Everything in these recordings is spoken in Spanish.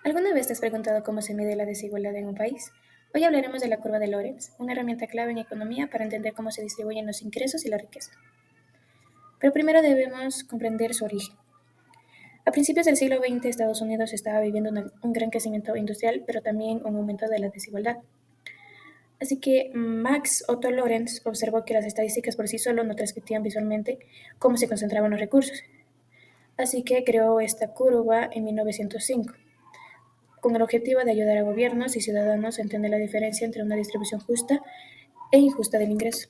¿Alguna vez te has preguntado cómo se mide la desigualdad en un país? Hoy hablaremos de la curva de Lorenz, una herramienta clave en economía para entender cómo se distribuyen los ingresos y la riqueza. Pero primero debemos comprender su origen. A principios del siglo XX, Estados Unidos estaba viviendo un gran crecimiento industrial, pero también un aumento de la desigualdad. Así que Max Otto Lorenz observó que las estadísticas por sí solo no transmitían visualmente cómo se concentraban los recursos. Así que creó esta curva en 1905 con el objetivo de ayudar a gobiernos y ciudadanos a entender la diferencia entre una distribución justa e injusta del ingreso.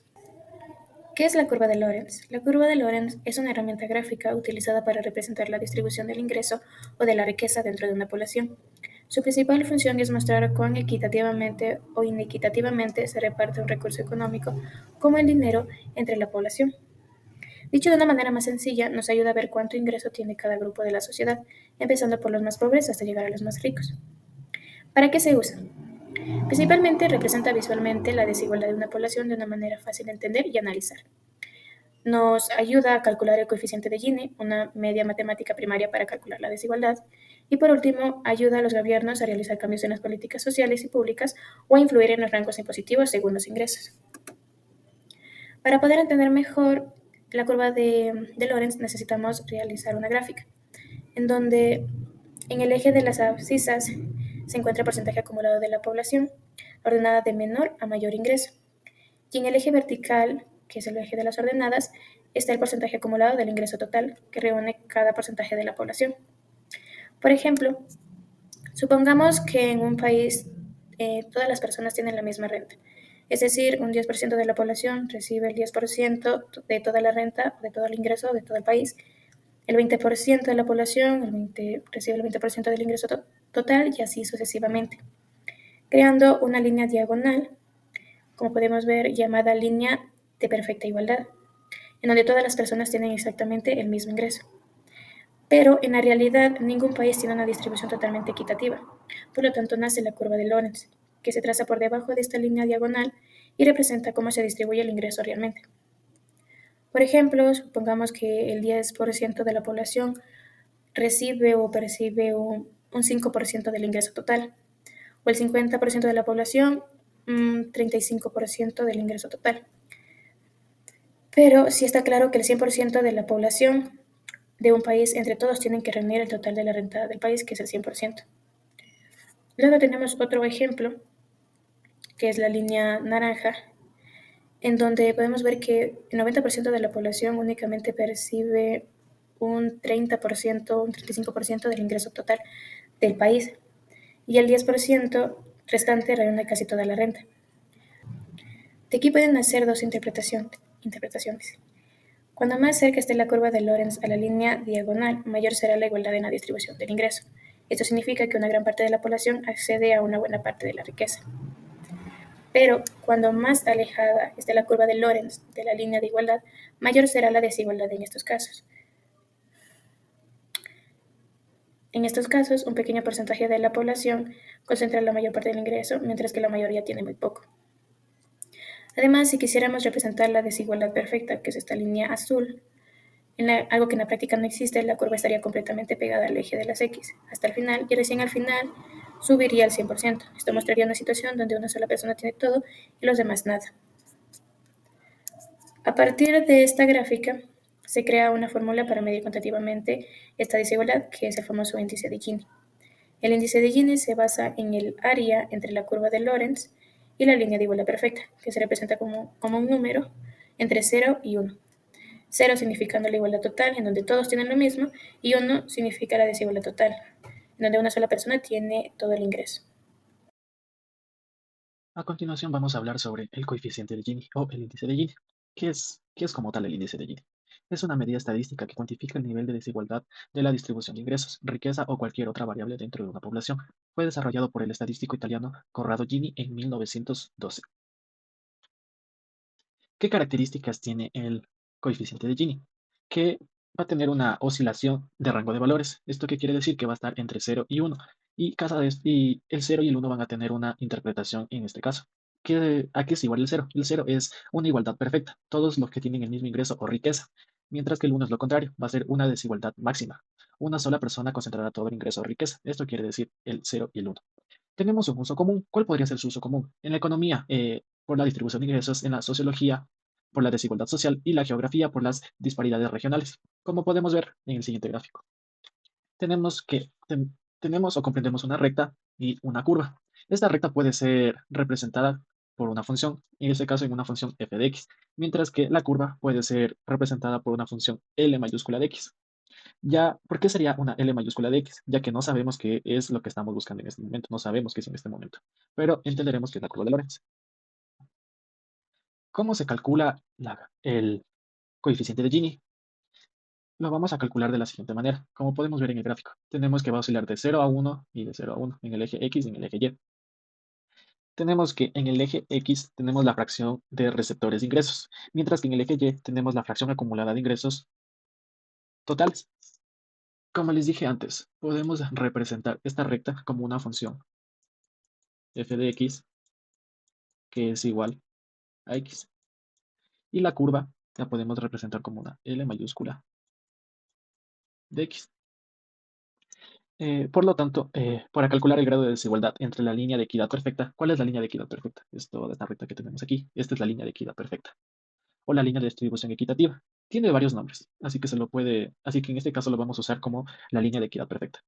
¿Qué es la curva de Lorenz? La curva de Lorenz es una herramienta gráfica utilizada para representar la distribución del ingreso o de la riqueza dentro de una población. Su principal función es mostrar cuán equitativamente o inequitativamente se reparte un recurso económico, como el dinero, entre la población. Dicho de una manera más sencilla, nos ayuda a ver cuánto ingreso tiene cada grupo de la sociedad, empezando por los más pobres hasta llegar a los más ricos. ¿Para qué se usa? Principalmente representa visualmente la desigualdad de una población de una manera fácil de entender y analizar. Nos ayuda a calcular el coeficiente de Gini, una media matemática primaria para calcular la desigualdad. Y por último, ayuda a los gobiernos a realizar cambios en las políticas sociales y públicas o a influir en los rangos impositivos según los ingresos. Para poder entender mejor la curva de Lorenz necesitamos realizar una gráfica, en donde en el eje de las abscisas se encuentra el porcentaje acumulado de la población, ordenada de menor a mayor ingreso. Y en el eje vertical, que es el eje de las ordenadas, está el porcentaje acumulado del ingreso total, que reúne cada porcentaje de la población. Por ejemplo, supongamos que en un país todas las personas tienen la misma renta. Es decir, un 10% de la población recibe el 10% de toda la renta, de todo el ingreso de todo el país. El 20% de la población recibe el 20% del ingreso total y así sucesivamente, creando una línea diagonal, como podemos ver, llamada línea de perfecta igualdad, en donde todas las personas tienen exactamente el mismo ingreso. Pero en la realidad ningún país tiene una distribución totalmente equitativa. Por lo tanto, nace la curva de Lorenz, que se traza por debajo de esta línea diagonal y representa cómo se distribuye el ingreso realmente. Por ejemplo, supongamos que el 10% de la población recibe o percibe un 5% del ingreso total, o el 50% de la población un 35% del ingreso total. Pero sí está claro que el 100% de la población de un país, entre todos, tienen que reunir el total de la renta del país, que es el 100%. Luego tenemos otro ejemplo, que es la línea naranja, en donde podemos ver que el 90% de la población únicamente percibe un 30%, un 35% del ingreso total del país, y el 10% restante reúne casi toda la renta. De aquí pueden hacer dos interpretaciones. Cuando más cerca esté la curva de Lorenz a la línea diagonal, mayor será la igualdad en la distribución del ingreso. Esto significa que una gran parte de la población accede a una buena parte de la riqueza. Pero cuando más alejada esté la curva de Lorenz de la línea de igualdad, mayor será la desigualdad en estos casos. En estos casos, un pequeño porcentaje de la población concentra la mayor parte del ingreso, mientras que la mayoría tiene muy poco. Además, si quisiéramos representar la desigualdad perfecta, que es esta línea azul, algo que en la práctica no existe, la curva estaría completamente pegada al eje de las X hasta el final y recién al final subiría al 100%. Esto mostraría una situación donde una sola persona tiene todo y los demás nada. A partir de esta gráfica se crea una fórmula para medir cuantitativamente esta desigualdad, que es el famoso índice de Gini. El índice de Gini se basa en el área entre la curva de Lorenz y la línea de igualdad perfecta, que se representa como un número entre 0 y 1. 0 significando la igualdad total, en donde todos tienen lo mismo, y 1 significa la desigualdad total, en donde una sola persona tiene todo el ingreso. A continuación vamos a hablar sobre el coeficiente de Gini o el índice de Gini. ¿Qué es como tal el índice de Gini? Es una medida estadística que cuantifica el nivel de desigualdad de la distribución de ingresos, riqueza o cualquier otra variable dentro de una población. Fue desarrollado por el estadístico italiano Corrado Gini en 1912. ¿Qué características tiene el coeficiente de Gini? Que va a tener una oscilación de rango de valores. ¿Esto qué quiere decir? Que va a estar entre 0 y 1. Y el 0 y el 1 van a tener una interpretación en este caso. ¿A qué es igual el 0? El 0 es una igualdad perfecta. Todos los que tienen el mismo ingreso o riqueza. mientras que el 1 es lo contrario, va a ser una desigualdad máxima. Una sola persona concentrará todo el ingreso o riqueza. Esto quiere decir el 0 y el 1. Tenemos un uso común. ¿Cuál podría ser su uso común? En la economía, por la distribución de ingresos; en la sociología, por la desigualdad social; y la geografía, por las disparidades regionales. Como podemos ver en el siguiente gráfico, tenemos o comprendemos una recta y una curva. Esta recta puede ser representada por una función, en este caso en una función f de x, mientras que la curva puede ser representada por una función L mayúscula de x. Ya, ¿por qué sería una L mayúscula de x? Ya que no sabemos qué es lo que estamos buscando en este momento, no sabemos qué es en este momento, pero entenderemos que es la curva de Lorentz. ¿Cómo se calcula el coeficiente de Gini? Lo vamos a calcular de la siguiente manera. Como podemos ver en el gráfico, tenemos que va a oscilar de 0 a 1 y de 0 a 1 en el eje X y en el eje Y. Tenemos que en el eje X tenemos la fracción de receptores de ingresos, mientras que en el eje Y tenemos la fracción acumulada de ingresos totales. Como les dije antes, podemos representar esta recta como una función f de x que es igual a x. Y la curva la podemos representar como una L mayúscula de x. Por lo tanto, para calcular el grado de desigualdad entre la línea de equidad perfecta, ¿cuál es la línea de equidad perfecta? Es toda esta recta que tenemos aquí. Esta es la línea de equidad perfecta, o la línea de distribución equitativa. Tiene varios nombres, así que en este caso lo vamos a usar como la línea de equidad perfecta.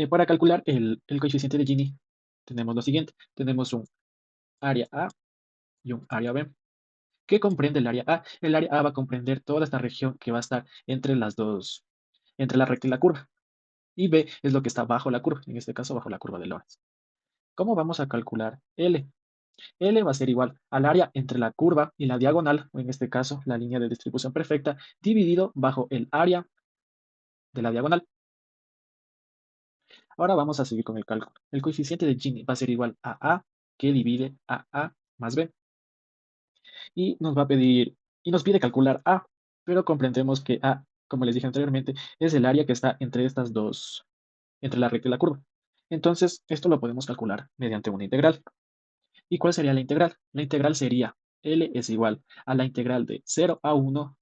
Para calcular el coeficiente de Gini, tenemos lo siguiente. Tenemos un área A y un área B. ¿Qué comprende el área A? El área A va a comprender toda esta región que va a estar entre las dos, entre la recta y la curva. Y B es lo que está bajo la curva, en este caso bajo la curva de Lorentz. ¿Cómo vamos a calcular L? L va a ser igual al área entre la curva y la diagonal, o en este caso la línea de distribución perfecta, dividido bajo el área de la diagonal. Ahora vamos a seguir con el cálculo. El coeficiente de Gini va a ser igual a que divide a A más B. Y nos va a pedir, y nos pide calcular A, pero comprendemos que A, como les dije anteriormente, es el área que está entre estas dos, entre la recta y la curva. Entonces, esto lo podemos calcular mediante una integral. ¿Y cuál sería la integral? La integral sería L es igual a la integral de 0 a 1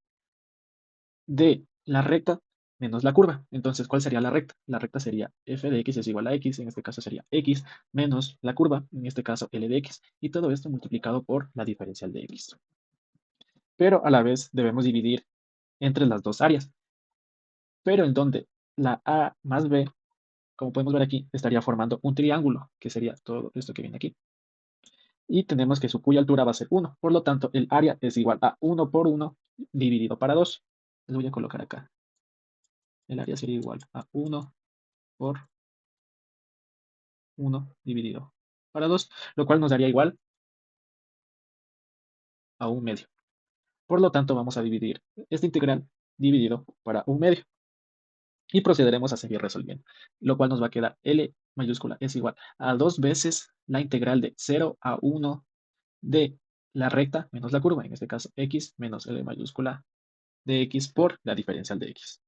de la recta menos la curva. Entonces, ¿cuál sería la recta? La recta sería f de x es igual a x, en este caso sería x, menos la curva, en este caso L de x, y todo esto multiplicado por la diferencial de x. Pero a la vez debemos dividir entre las dos áreas, pero en donde la A más B, como podemos ver aquí, estaría formando un triángulo, que sería todo esto que viene aquí. Y tenemos que cuya altura va a ser 1. Por lo tanto, el área es igual a 1 por 1 dividido para 2. Les voy a colocar acá. El área sería igual a 1 por 1 dividido para 2, lo cual nos daría igual a 1/2. Por lo tanto, vamos a dividir esta integral dividido para 1/2. Y procederemos a seguir resolviendo, lo cual nos va a quedar L mayúscula es igual a 2 veces la integral de 0 a 1 de la recta menos la curva, en este caso x menos L mayúscula de x por la diferencial de x.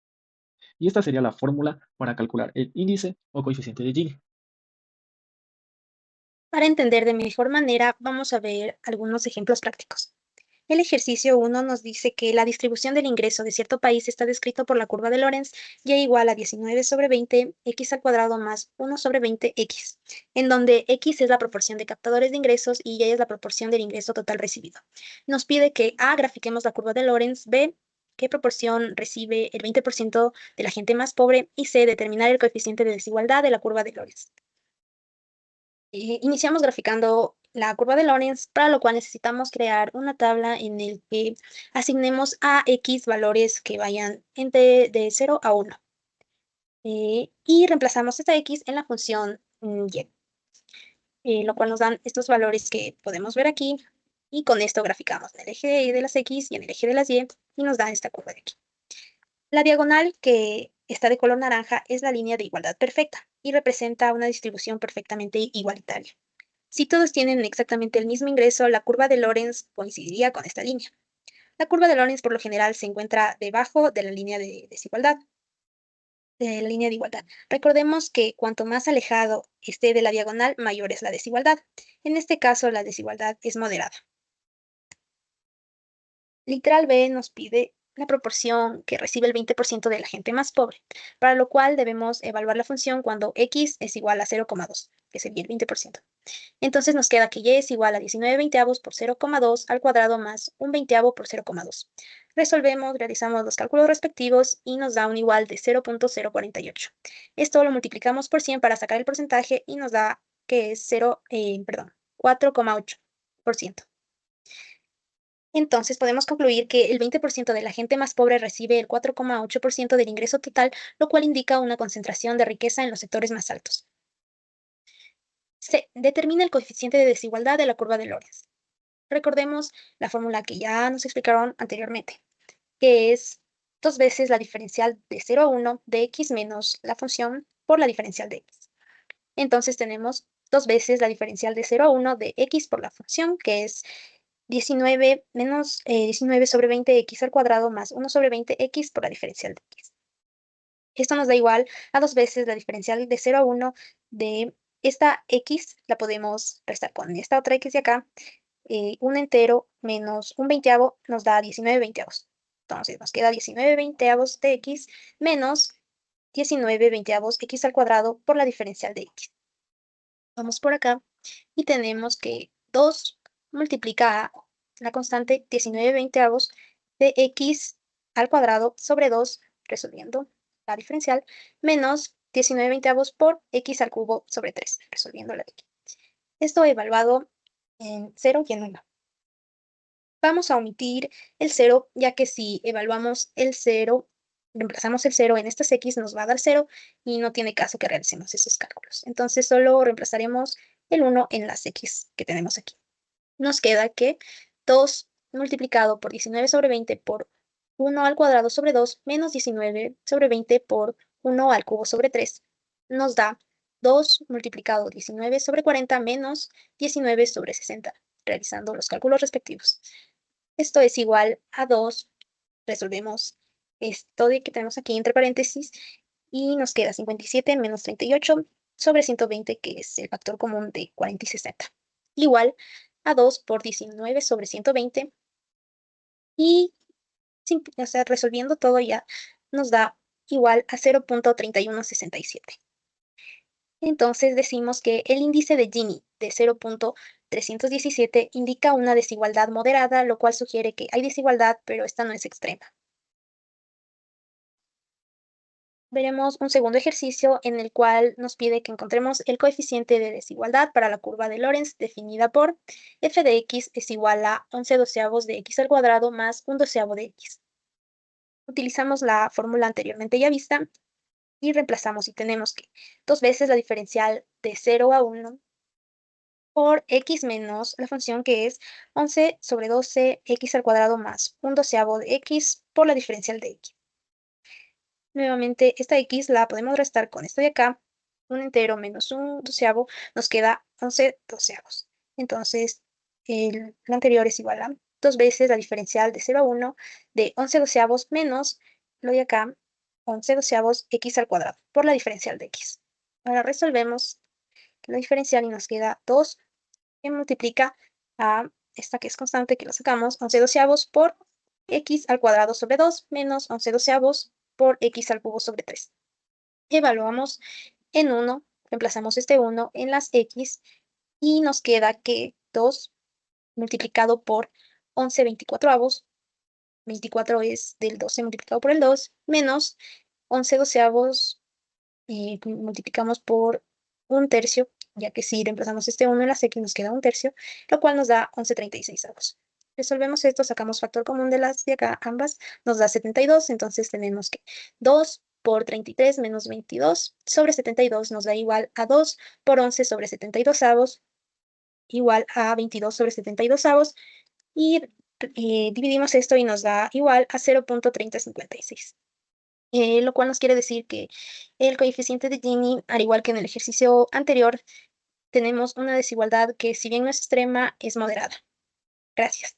Y esta sería la fórmula para calcular el índice o coeficiente de Gini. Para entender de mejor manera, vamos a ver algunos ejemplos prácticos. El ejercicio 1 nos dice que la distribución del ingreso de cierto país está descrito por la curva de Lorentz y igual a 19 sobre 20 x al cuadrado más 1 sobre 20 x, en donde x es la proporción de captadores de ingresos y y es la proporción del ingreso total recibido. Nos pide que A grafiquemos la curva de Lorentz, B qué proporción recibe el 20% de la gente más pobre y C determinar el coeficiente de desigualdad de la curva de Lorentz. Iniciamos graficando la curva de Lorentz, para lo cual necesitamos crear una tabla en el que asignemos a x valores que vayan de 0 a 1. Y reemplazamos esta x en la función y, lo cual nos dan estos valores que podemos ver aquí. Y con esto graficamos en el eje de las x y en el eje de las y nos da esta curva de aquí. La diagonal que está de color naranja es la línea de igualdad perfecta y representa una distribución perfectamente igualitaria. Si todos tienen exactamente el mismo ingreso, la curva de Lorentz coincidiría con esta línea. La curva de Lorentz por lo general se encuentra debajo de la línea de desigualdad, de la línea de igualdad. Recordemos que cuanto más alejado esté de la diagonal, mayor es la desigualdad. En este caso, la desigualdad es moderada. Literal B nos pide la proporción que recibe el 20% de la gente más pobre, para lo cual debemos evaluar la función cuando x es igual a 0,2, que sería el 20%. Entonces nos queda que y es igual a 19 veinteavos por 0,2 al cuadrado más un veinteavo por 0,2. Resolvemos, realizamos los cálculos respectivos y nos da un igual de 0,048. Esto lo multiplicamos por 100 para sacar el porcentaje y nos da que es 4,8%. Entonces podemos concluir que el 20% de la gente más pobre recibe el 4,8% del ingreso total, lo cual indica una concentración de riqueza en los sectores más altos. C. Determina el coeficiente de desigualdad de la curva de Lorenz. Recordemos la fórmula que ya nos explicaron anteriormente, que es 2 veces la diferencial de 0 a 1 de x menos la función por la diferencial de x. Entonces tenemos 2 veces la diferencial de 0 a 1 de x por la función, que es 19 menos 19 sobre 20x al cuadrado más 1 sobre 20x por la diferencial de x. Esto nos da igual a 2 veces la diferencial de 0 a 1 de esta x, la podemos restar con esta otra x de acá, un entero menos un veinteavo nos da 19 veinteavos. Entonces nos queda 19 veinteavos de x menos 19 veinteavos x al cuadrado por la diferencial de x. Vamos por acá y tenemos que 2 multiplica a la constante 19 veinteavos de x al cuadrado sobre 2, resolviendo la diferencial, menos 19 veinteavos por x al cubo sobre 3, resolviendo la de aquí. Esto evaluado en 0 y en 1. Vamos a omitir el 0, ya que si evaluamos el 0, reemplazamos el 0 en estas x, nos va a dar 0 y no tiene caso que realicemos esos cálculos. Entonces solo reemplazaremos el 1 en las x que tenemos aquí. Nos queda que 2 multiplicado por 19 sobre 20 por 1 al cuadrado sobre 2 menos 19 sobre 20 por 1 al cubo sobre 3 nos da 2 multiplicado 19 sobre 40 menos 19 sobre 60, realizando los cálculos respectivos. Esto es igual a 2, resolvemos esto de que tenemos aquí entre paréntesis y nos queda 57 menos 38 sobre 120, que es el factor común de 40 y 60. Igual a 2 por 19 sobre 120 y resolviendo todo ya nos da igual a 0,3167. Entonces decimos que el índice de Gini de 0,317 indica una desigualdad moderada, lo cual sugiere que hay desigualdad, pero esta no es extrema. Veremos un segundo ejercicio en el cual nos pide que encontremos el coeficiente de desigualdad para la curva de Lorenz definida por f de x es igual a 11 doceavos de x al cuadrado más 1 doceavo de x. Utilizamos la fórmula anteriormente ya vista y reemplazamos y tenemos que 2 veces la diferencial de 0 a 1 por x menos la función que es 11 sobre 12 x al cuadrado más 1 doceavo de x por la diferencial de x. Nuevamente, esta x la podemos restar con esta de acá, un entero menos un doceavo, nos queda 11 doceavos. Entonces, lo anterior es igual a 2 veces la diferencial de 0 a 1 de 11 doceavos menos lo de acá, 11 doceavos x al cuadrado, por la diferencial de x. Ahora resolvemos la diferencial y nos queda 2 que multiplica a esta que es constante, que lo sacamos, 11 doceavos por x al cuadrado sobre 2 menos 11 doceavos por x al cubo sobre 3. Evaluamos en 1, reemplazamos este 1 en las x y nos queda que 2 multiplicado por 11 24avos, 24 es del 12 multiplicado por el 2, menos 11 doceavos multiplicamos por un tercio, ya que si reemplazamos este 1 en las x nos queda un tercio, lo cual nos da 11/36. Resolvemos esto, sacamos factor común de las de acá, ambas, nos da 72, entonces tenemos que 2 por 33 menos 22 sobre 72 nos da igual a 2 por 11 sobre 72avos, igual a 22 sobre 72avos, y dividimos esto y nos da igual a 0,3056. Lo cual nos quiere decir que el coeficiente de Gini, al igual que en el ejercicio anterior, tenemos una desigualdad que, si bien no es extrema, es moderada. Gracias.